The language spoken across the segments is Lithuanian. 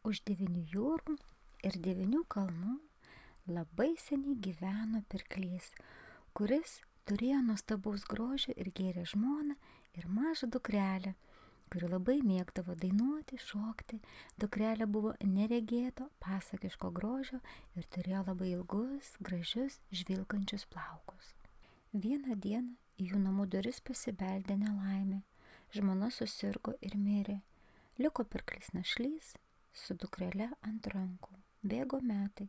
Už 9 jūrų ir 9 kalnų labai seniai gyveno pirklys, kuris turėjo nuostabaus grožio ir gėrė žmoną ir mažą dukrelę, kuri labai mėgdavo dainuoti, šokti. Dukrelė buvo neregėto, pasakiško grožio ir turėjo labai ilgus, gražius, žvilgančius plaukus. Vieną dieną į jų namų duris pasibeldė nelaimė. Žmona susirgo ir mirė. Liko pirklys našlys su dukrele ant rankų. Bėgo metai.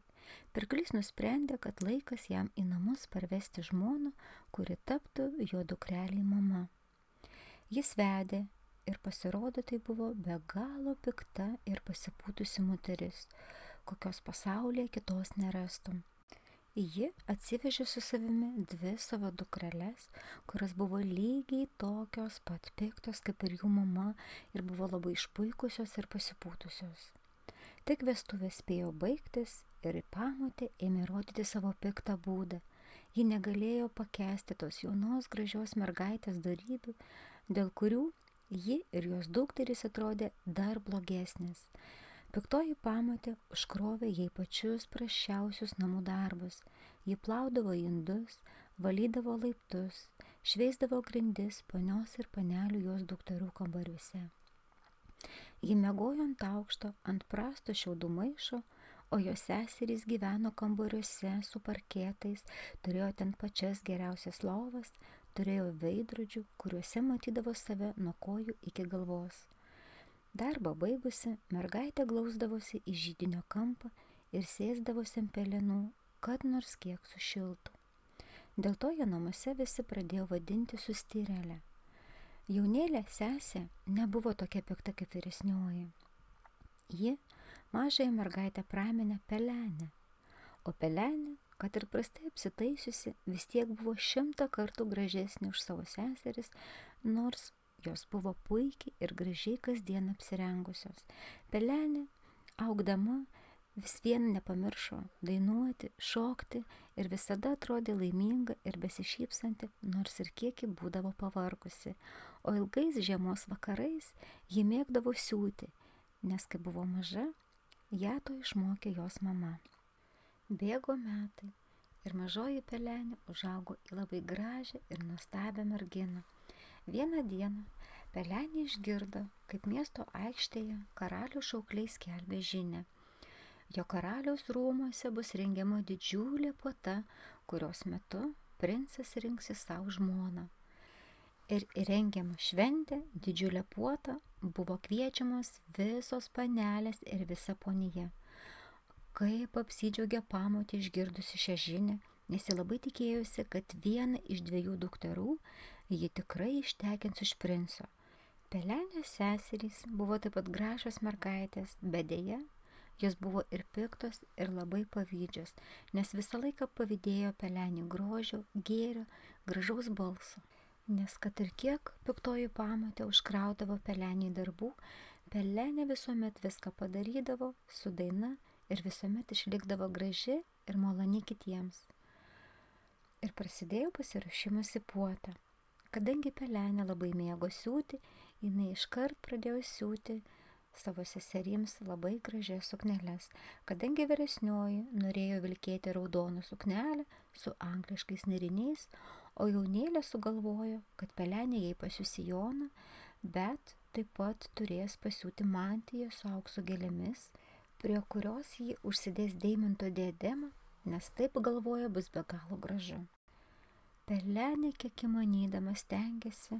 Pirklys nusprendė, kad laikas jam į namus parvesti žmoną, kuri taptų jo dukreliai mama. Jis vedė ir pasirodo tai buvo be galo pikta ir pasipūtusi moteris, kokios pasaulyje kitos nerastum. Ji atsivežė su savimi 2 savo dukreles, kurios buvo lygiai tokios pat piktos kaip ir jų mama ir buvo labai išpuikusios ir pasipūtusios. Tik vestuvės spėjo baigtis ir pamotė ėmė rodyti savo piktą būdą. Ji negalėjo pakęsti tos jaunos gražios mergaitės darybių, dėl kurių ji ir jos dukterys atrodė dar blogesnės. Piktoji pamotė užkrovė jai pačius prasčiausius namų darbus. Ji plaudavo indus, valydavo laiptus, šveisdavo grindis ponios ir panelių jos dukterų kambariuose. Ji miegojo ant aukšto, ant prasto šiaudų maišo, o jos seserys gyveno kambariuose su parketais, turėjo ten pačias geriausias lovas, turėjo veidrodžių, kuriuose matydavo save nuo kojų iki galvos. Darbą baigusi, mergaitė glausdavosi į židinio kampą ir sėsdavosi ant pelenų, kad nors kiek sušiltų. Dėl to jie namuose visi pradėjo vadinti Sustyrele. Jaunėlė sesė nebuvo tokia pikta kaip vyresnioji. Ji mažąją mergaitę praminė Pelenė, o Pelenė, kad ir prastai apsitaisiusi, vis tiek buvo 100 kartų gražesnė už savo seseris, nors jos buvo puikiai ir gražiai kasdien apsirengusios. Pelenė, augdama, vis vien nepamiršo dainuoti, šokti ir visada atrodė laiminga ir besišypsanti, nors ir kiek ji būdavo pavargusi. O ilgais žiemos vakarais ji mėgdavo siūti, nes kai buvo maža, ją to išmokė jos mama. Bėgo metai ir mažoji Pelenė užaugo į labai gražią ir nuostabią merginą. Vieną dieną Pelenė išgirdo, kaip miesto aikštėje karalių šaukliai skelbė žinią. Jo karaliaus rūmuose bus rengiama didžiulė puota, kurios metu princas rinksis savo žmoną. Ir rengiama šventė, didžiulė puota, buvo kviečiamos visos panelės ir visa ponija. Kaip apsidžiaugė pamotė išgirdusi šią žinią, nes ji labai tikėjosi, kad vieną iš 2 dukterų ji tikrai ištekins iš princo. Pelenės seserys buvo taip pat gražios mergaitės, bet deja, jos buvo ir piktos, ir labai pavydžios, nes visą laiką pavydėjo Pelenį grožio, gėrio, gražaus balso. Nes kad ir kiek piktoji pamotė užkraudavo Peleniai darbų, Pelenė visuomet viską padarydavo su daina ir visuomet išlikdavo graži ir maloni kitiems. Ir prasidėjo pasiruošimas į puotą. Kadangi Pelenė labai mėgo siūti, jinai iškart pradėjo siūti savo seserims labai gražias sukneles. Kadangi vyresnioji norėjo vilkėti raudoną suknelę su angliškais nėriniais, o jaunėlė sugalvojo, kad Pelenė jai pasiūs sijoną, bet taip pat turės pasiūti mantiją su aukso gėlėmis, prie kurios ji užsidės deimanto diademą, nes taip galvoja bus be galo gražu. Pelenė kiek įmanydama stengėsi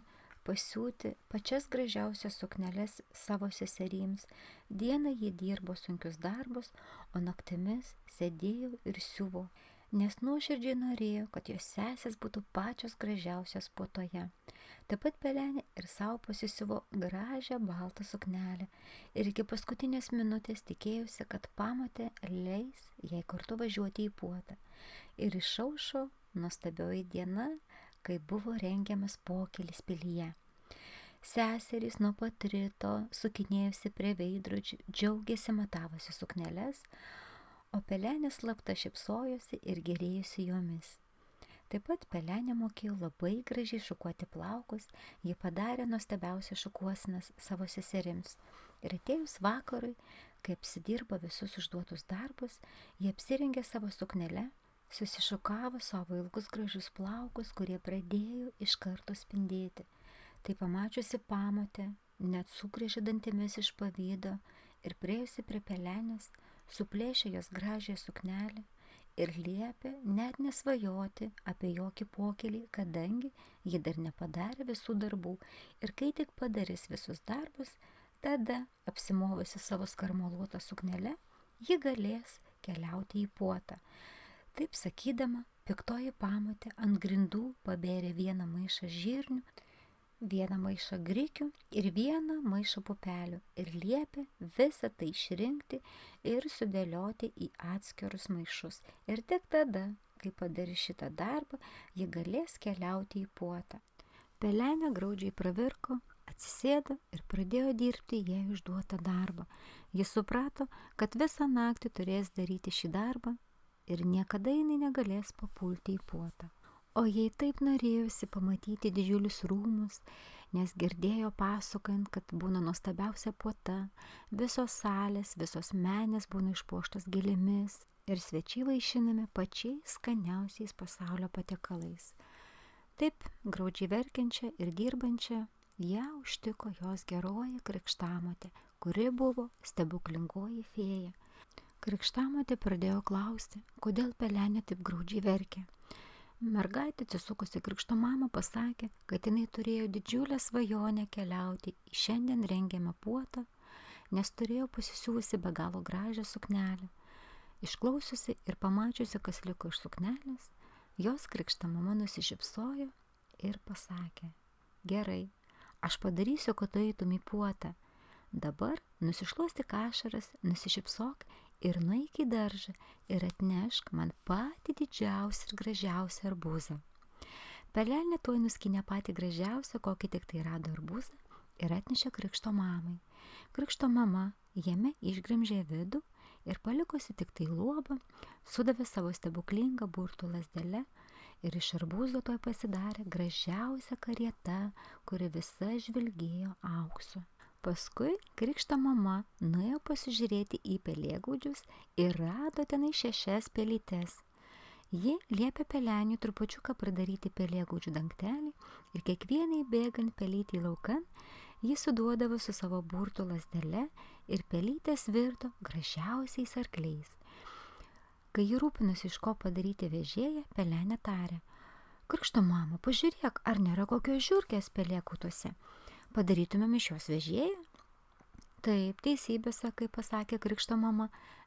pasiūti pačias gražiausias sukneles savo seserims. Dieną ji dirbo sunkius darbus, o naktimis sėdėjo ir siuvo, nes nuoširdžiai norėjo, kad jos sesės būtų pačios gražiausios puotoje. Taip pat Pelenė ir savo pasisiuvo gražią baltą suknelę ir iki paskutinės minutės tikėjusi, kad pamotė leis jai kartu važiuoti į puotą. Ir išaušo nuostabioji diena, kai buvo rengiamas pokylis pilyje. Seserys nuo pat ryto sukinėjusi prie veidrodžių, džiaugėsi matavosi sukneles, o Pelenė slapta šypsojosi ir gėrėjosi jomis. Taip pat Pelenė mokėjo labai gražiai šukuoti plaukus, ji padarė nuostabiausias šukuosinas savo seserims. Ir atėjus vakarui, Kai apsidirbo visus užduotus darbus, jie apsirengė savo suknelę, susišukavo savo ilgus gražius plaukus, kurie pradėjo iš karto spindėti. Tai pamačiusi pamotė, net sugriežė dantimis iš pavydo ir priėjusi prie pelenės, suplėšė jos gražią suknelę ir liepė net nesvajoti apie jokį pokylį, kadangi ji dar nepadarė visų darbų ir kai tik padarys visus darbus, tada, apsimovusi savo skarmaluotą suknelę, ji galės keliauti į puotą. Taip sakydama, piktoji pamotė ant grindų pabėrė vieną maišą žirnių, vieną maišą grikių ir vieną maišą pupelių ir liepė visą tai išrinkti ir sudėlioti į atskirus maišus. Ir tik tada, kai padarys šitą darbą, ji galės keliauti į puotą. Pelenė graudžiai pravirko, atsisėdo ir pradėjo dirbti jai užduotą darbą. Jis suprato, kad visą naktį turės daryti šį darbą ir niekada jinai negalės papulti į puotą. O jai taip norėjusi pamatyti didžiulius rūmus, nes girdėjo pasakojant, kad būna nuostabiausia puota, visos salės, visos menės būna išpuoštos gėlėmis ir svečiai vaišinami pačiais skaniausiais pasaulio patiekalais. Taip, graudžiai verkiančią ir dirbančią, ją užtiko jos geroji krikštamotė, kuri buvo stebuklingoji fėja. Krikštamotė pradėjo klausti, kodėl pelenė taip graudžiai verkė. Mergaitė atsisukusi krikšto mamą pasakė, kad jinai turėjo didžiulę svajonę keliauti į šiandien rengiamą puotą, nes turėjo pasisiūvusi be galo gražią suknelę. Išklausiusi ir pamačiusi, kas liko iš suknelės, jos krikšto mama nusišypsojo ir pasakė, gerai, aš padarysiu, kad tu eitum į puotą. Dabar nusišluostyk ašaras, nusišypsok ir nueik į daržą ir atnešk man patį didžiausią ir gražiausią arbūzą. Pelenė tuoj nuskynė patį gražiausią, kokį tik tai rado arbūzą ir atnešė krikšto mamai. Krikšto mama jame išgremžė vidų ir palikusi tik tai luobą, sudavė savo stebuklingą burtų lazdele ir iš arbūzo tuoj pasidarė gražiausia karieta, kuri visa žvilgėjo auksu. Paskui krikšto mama nuėjo pasižiūrėti į pelėgaudžius ir rado tenai 6 pelytes. Ji liepė peleniui trupučiuką pridaryti pelėgaudžių dangtelį ir kiekvienai bėgant pelytį laukan, ji suduodavo su savo burtų lazdele ir pelytės virto gražiausiais arkliais. Kai ji rūpinosi, iš ko padaryti vežėją, pelenė tarė, krikšto mama, pažiūrėk, ar nėra kokios žiurkės pelėkautuose. Padarytumėm iš jos vežėją? Taip, teisybė, sakai, pasakė krikšto mama,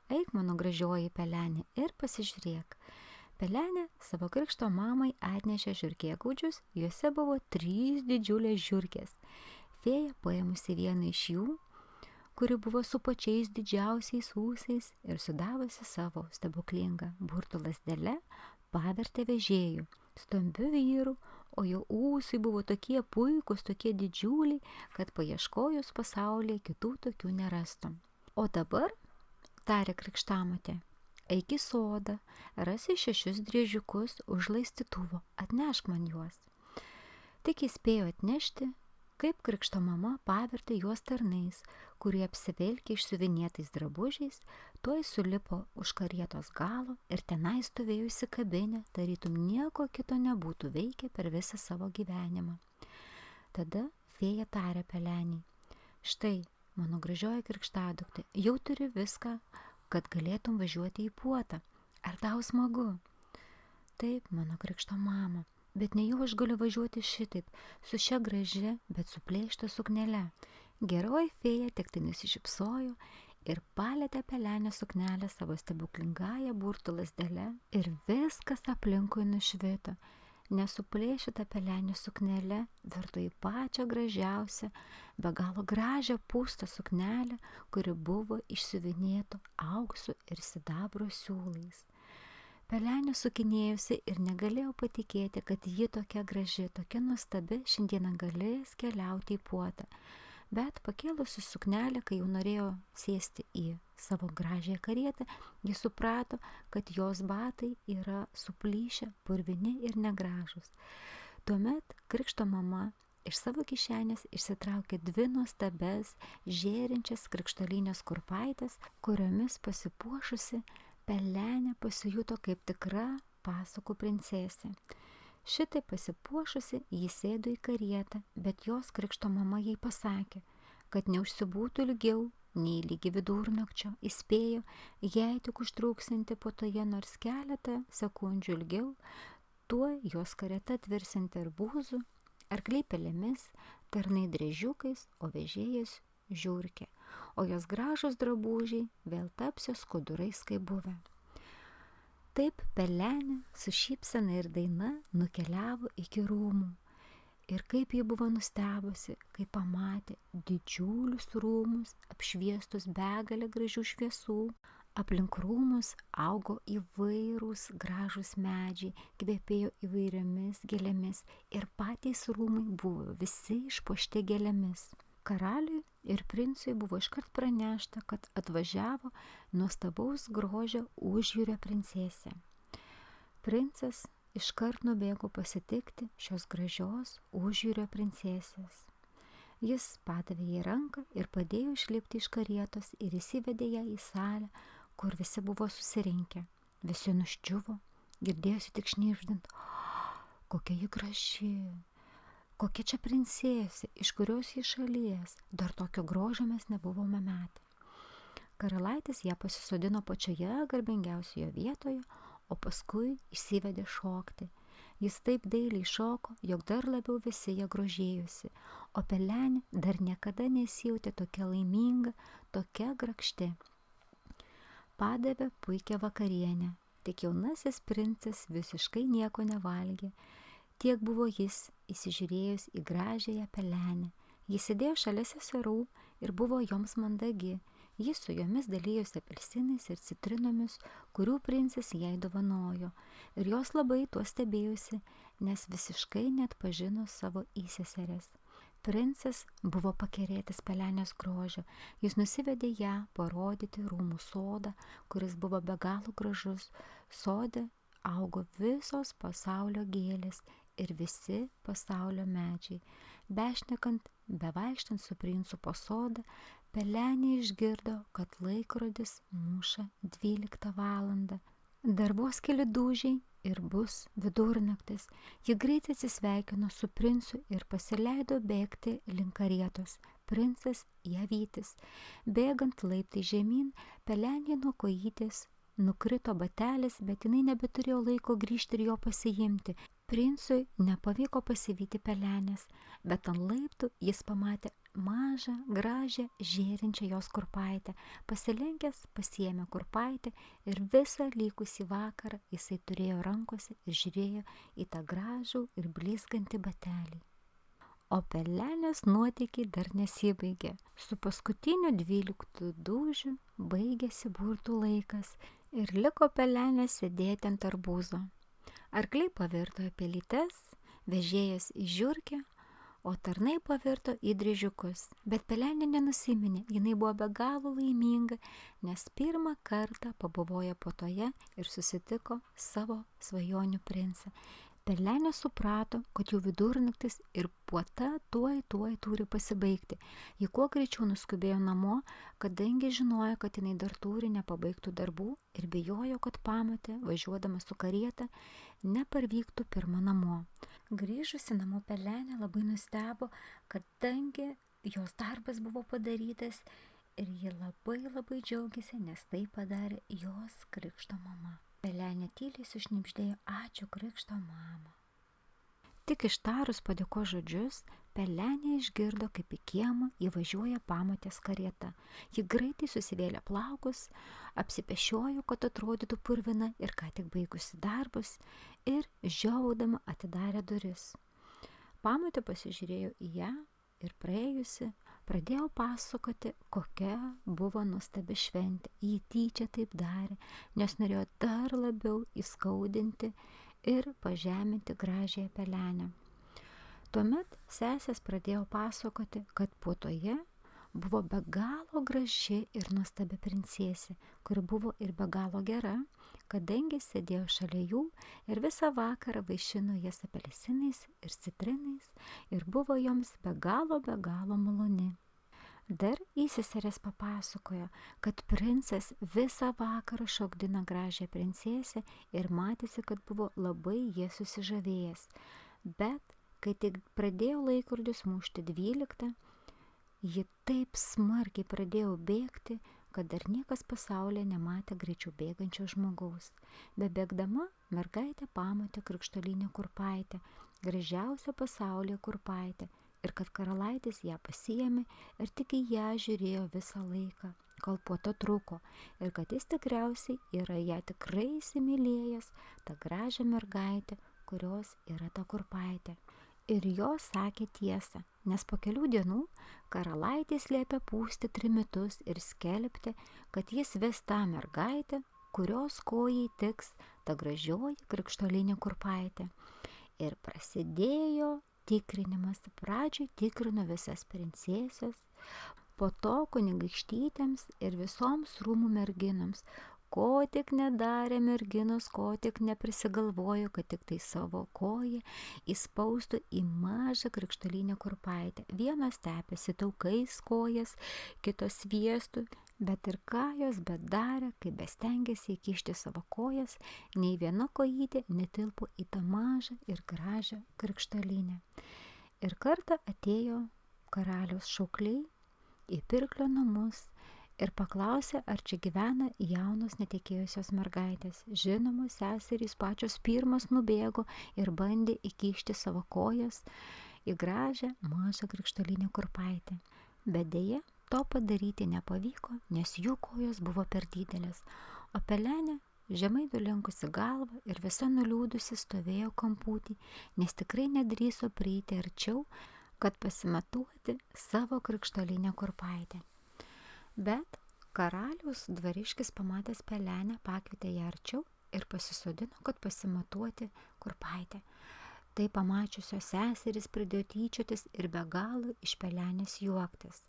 eik mano gražioji pelenė ir pasižiūrėk. Pelenė savo krikšto mamai atnešė žiurkėgaudžius, juose buvo 3 didžiulės žiurkės. Fėja paėmusi vieną iš jų, kuri buvo su pačiais didžiausiais ūsais ir sudavusi savo stebuklingą burtų lazdele, pavertė vežėjų, stambiu vyru, o jo ūsai buvo tokie puikūs, tokie didžiuliai, kad paieškojus pasaulyje kitų tokių nerastum. O dabar, tarė krikštamotė, eik į sodą, rasi 6 driežiukus už laistytuvo, atnešk man juos. Tik jis spėjo atnešti, kaip krikšto mama pavertė juos tarnais, kurie apsivilkė išsiuvinėtais drabužiais, tuoj sulipo už karietos galo ir tenai stovėjusi kabinė, tarytum nieko kito nebūtų veikę per visą savo gyvenimą. Tada fėja tarė peleniai, štai, mano gražioji krikštaduktė, jau turi viską, kad galėtum važiuoti į puotą. Ar tau smagu? Taip, mano krikšto mama. Bet ne jau aš galiu važiuoti šitaip, su šia gražia, bet suplėšta suknele. Geroji fėja tik tai nusišypsojo ir palėtė pelenę suknelę savo stebuklingąją burtų lazdele ir viskas aplinkui nušvito. Nesuplėšyta pelenė suknelė virto į pačią gražiausią, be galo gražią pūstą suknelę, kuri buvo išsiuvinėta auksu ir sidabro siūlais. Pelenė sukinėjusi ir negalėjo patikėti, kad ji tokia graži, tokia nuostabi, šiandieną galės keliauti į puotą. Bet pakėlusi suknelę, kai jau norėjo sėsti į savo gražią karietą, ji suprato, kad jos batai yra suplyšę, purvini ir negražūs. Tuomet krikšto mama iš savo kišenės išsitraukė 2 nuostabes žėrinčias krikštolinės kurpaitės, kuriomis pasipuošusi pelenė pasijuto kaip tikra pasakų princesė. Šitai pasipuošusi jį sėdo į karietą, bet jos krikšto mama jai pasakė, kad neužsibūtų ilgiau nei lygi vidurnakčio, įspėjo, jei tik užtrūksinti puotoje nors keletą sekundžių ilgiau, tuo jos karieta tvirsinti arbūzų, arkliai pelėmis, tarnai driežiukais, o vežėjas žiurkė, o jos gražus drabužiai vėl tapsio skudurais kaip buvę. Taip pelenė su šypsena ir daina nukeliavo iki rūmų. Ir kaip ji buvo nustebusi, kai pamatė didžiulius rūmus, apšviestus begalę gražių šviesų. Aplink rūmus augo įvairūs gražūs medžiai, kvepėjo įvairiomis gėlėmis ir patys rūmai buvo visi išpuošti gėlėmis. Karaliui ir princui buvo iškart pranešta, kad atvažiavo nuostabaus grožio užjūrio princesė. Princas iškart nubėgo pasitikti šios gražios užjūrio princesės. Jis padavė jai ranką ir padėjo išlipti iš karietos ir įsivedė ją į salę, kur visi buvo susirinkę. Visi nuščiuvo, girdėjosi tik šnibždant, kokia ji graži. Kokia čia princesė, iš kurios ji šalies, dar tokio grožio mes nebuvome matę. Karalaitis ją pasisodino pačioje garbingiausioje vietoje, o paskui įsivedė šokti. Jis taip dailiai šoko, jog dar labiau visi ją grožėjosi, o pelenė dar niekada nesijautė tokia laiminga, tokia grakšti. Padavė puikią vakarienę, tik jaunasis princas visiškai nieko nevalgė. Tiek buvo jis įsižiūrėjus į gražiąją pelenę. Jis sėdėjo šalia seserų ir buvo joms mandagi. Jis su jomis dalyjosi apelsinais ir citrinomis, kurių princas jai dovanojo. Ir jos labai tuo stebėjusi, nes visiškai neatpažino savo įseserės. Princas buvo pakerėtas pelenės grožio. Jis nusivedė ją parodyti rūmų sodą, kuris buvo be galo gražus. Sode augo visos pasaulio gėlės ir visi pasaulio medžiai. Bešnekant, bevaikštant su princu po sodą, pelenė išgirdo, kad laikrodis muša 12 valandą. Dar vos keli dūžiai ir bus vidurnaktis. Ji greitai atsisveikino su princu ir pasileido bėgti link karietos. Princas ją vytis. Bėgant laiptai žemyn, pelenė nuo kojytės nukrito batelis, bet jinai nebeturėjo laiko grįžti ir jo pasiimti. Princui nepavyko pasivyti pelenės, bet ant laiptų jis pamatė mažą, gražią, žėrinčią jos kurpaitę. Pasilenkęs pasiėmė kurpaitę ir visą likusį vakarą jisai turėjo rankose ir žiūrėjo į tą gražų ir blizgantį batelį. O pelenės nuotykiai dar nesibaigė. Su paskutiniu 12 dūžiu baigėsi burtų laikas ir liko pelenė sėdėti ant arbūzo. Arkliai pavirto į pelytes, vežėjas į žiurkę, o tarnai pavirto į driežiukus. Bet pelenė nenusiminė, jinai buvo be galo laiminga, nes pirmą kartą pabuvojo puotoje ir susitiko savo svajonių princą. Pelenė suprato, kad jau vidurnaktis ir puota tuoj turi pasibaigti. Ji kuo greičiau nuskubėjo namo, kadangi žinojo, kad jinai dar turi nepabaigtų darbų ir bijojo, kad pamatė, važiuodama su karieta, neparvyktų pirma namo. Grįžusi namo pelenė labai nustebo, kadangi jos darbas buvo padarytas ir ji labai džiaugiasi, nes tai padarė jos krikšto mama. Pelenė tyliai sušnibždėjo ačiū krikšto mama. Tik ištarus padėkos žodžius, pelenė išgirdo, kaip į kiemą įvažiuoja pamotės karieta. Ji greitai susivėlė plaukus, apsipešiojo, kad atrodytų purvina ir ką tik baigusi darbus ir žiaudama atidarė duris. Pamotė pasižiūrėjo į ją ir praėjusi pradėjo pasakoti, kokia buvo nuostabi šventė. Ji tyčia taip darė, nes norėjo dar labiau įskaudinti ir pažeminti gražiąją pelenę. Tuomet sesės pradėjo pasakoti, kad puotoje buvo be galo graži ir nuostabi princesė, kuri buvo ir be galo gera, kadangi sėdėjo šalia jų ir visą vakarą vaišino jas apelsinais ir citrinais ir buvo joms be galo maloni. Dar įseserės papasakojo, kad princas visą vakarą šokdino gražią princesę ir matėsi, kad buvo labai jie susižavėjęs. Bet kai tik pradėjo laikrodis mušti 12, ji taip smarkiai pradėjo bėgti, kad dar niekas pasaulyje nematė greičiau bėgančio žmogaus. Bebėgdama, mergaitė pamatė krištolinę kurpaitę, gražiausią pasaulyje kurpaitę, ir kad karalaitis ją pasiėmė ir tik į ją žiūrėjo visą laiką, kol puota truko, ir kad jis tikriausiai yra ją tikrai įsimylėjęs, tą gražią mergaitę, kurios yra ta kurpaitė. Ir jos sakė tiesą, nes po kelių dienų karalaitis liepė pūsti trimitus ir skelbti, kad jis ves tą mergaitę, kurios kojai tiks ta gražioji krikštolinė kurpaitė. Ir prasidėjo tikrinimas. Pradžioj tikrino visas princesės, po to kunigaikštytėms ir visoms rūmų merginoms, ko tik nedarė merginos, ko tik neprisigalvojo, kad tik tai savo koją įspaustų į mažą krikštolinę kurpaitę. Vienos tepėsi taukais kojas, kitos sviestų, bet ir ką jos bedarė, kai bestengėsi įkišti savo kojas, nei viena kojytė netilpo į tą mažą ir gražią krikštolinę. Ir kartą atėjo karaliaus šaukliai į pirklio namus ir paklausė, ar čia gyvena jaunos netekėjusios mergaitės. Žinoma, seserys pačios pirmas nubėgo ir bandė įkišti savo kojas į gražią mažą krikštolinę kurpaitę. Bet deja, to padaryti nepavyko, nes jų kojos buvo per didelės, o pelenė žemai nulenkusi galvą ir visa nuliūdusi stovėjo kamputį, nes tikrai nedrįso prieiti arčiau, kad pasimatuoti savo krikštolinę kurpaitę. Bet karaliaus dvariškis pamatęs pelenę pakvietė ją arčiau ir pasisodino, kad pasimatuoti kurpaitę. Tai pamačiusios seserys pradėjo tyčiotis ir be galo iš pelenės juoktis.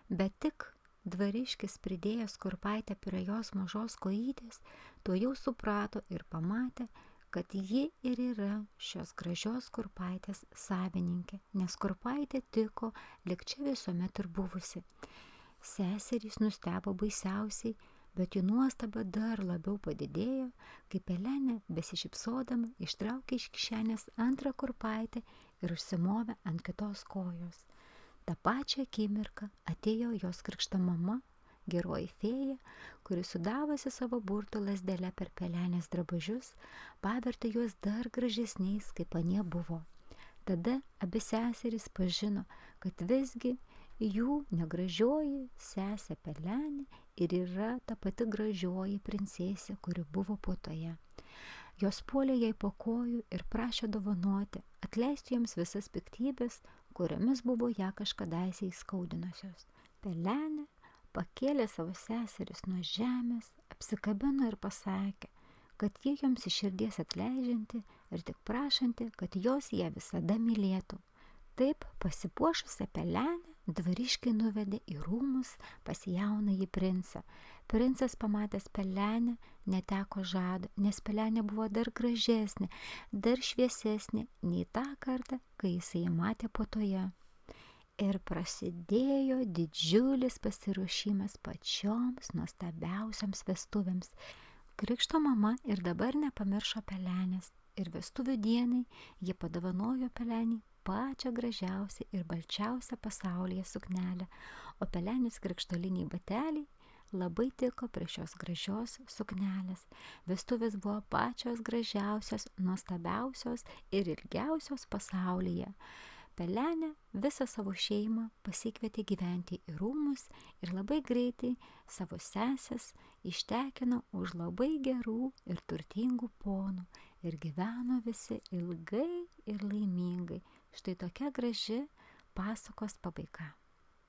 Bet tik dvariškis pridėjęs kurpaitę prie jos mažos kojytės, to jau suprato ir pamatė, kad ji ir yra šios gražios kurpaitės savininkė, nes kurpaitė tiko, lyg čia visuomet ir buvusi. Seserys nustebo baisiausiai, bet jų nuostaba dar labiau padidėjo, kai pelenė besišypsodama ištraukė iš kišenės antrą kurpaitę ir užsimovė ant kitos kojos. Ta pačią akimirką atėjo jos krikšto mama, geroji fėja, kuri sudavusi savo burtų lazdelę per pelenės drabužius, pavertė juos dar gražesniais, kaip anie buvo. Tada abi seserys pažino, kad visgi jų negražioji sesė pelenė ir yra ta pati gražioji princesė, kuri buvo puotoje. Jos puolė jai po kojų ir prašė dovanoti, atleisti joms visas piktybės, kuriomis buvo ją kažkadaisiai skaudinusios. Pelenė pakėlė savo seseris nuo žemės, apsikabino ir pasakė, kad ji joms iš širdies atleidžianti ir tik prašanti, kad jos ją visada mylėtų. Taip pasipuošusią pelenę dvariškiai nuvedė į rūmus pas jaunąjį princą. Princas pamatęs pelenę neteko žado, nes pelenė buvo dar gražesnė, dar šviesesnė nei tą kartą, kai jisai ją matė puotoje. Ir prasidėjo didžiulis pasiruošimas pačioms nuostabiausiams vestuvėms. Krikšto mama ir dabar nepamiršo pelenės ir vestuvių dienai ji padovanojo peleniai pačią gražiausią ir balčiausią pasaulyje suknelę, o pelenės krikštoliniai bateliai labai tiko prie šios gražios suknelės. Vestuvės buvo pačios gražiausios, nuostabiausios ir ilgiausios pasaulyje. Pelenė visą savo šeimą pasikvietė gyventi į rūmus ir labai greitai savo sesės ištekino už labai gerų ir turtingų ponų ir gyveno visi ilgai ir laimingai. Štai tokia graži pasakos pabaiga.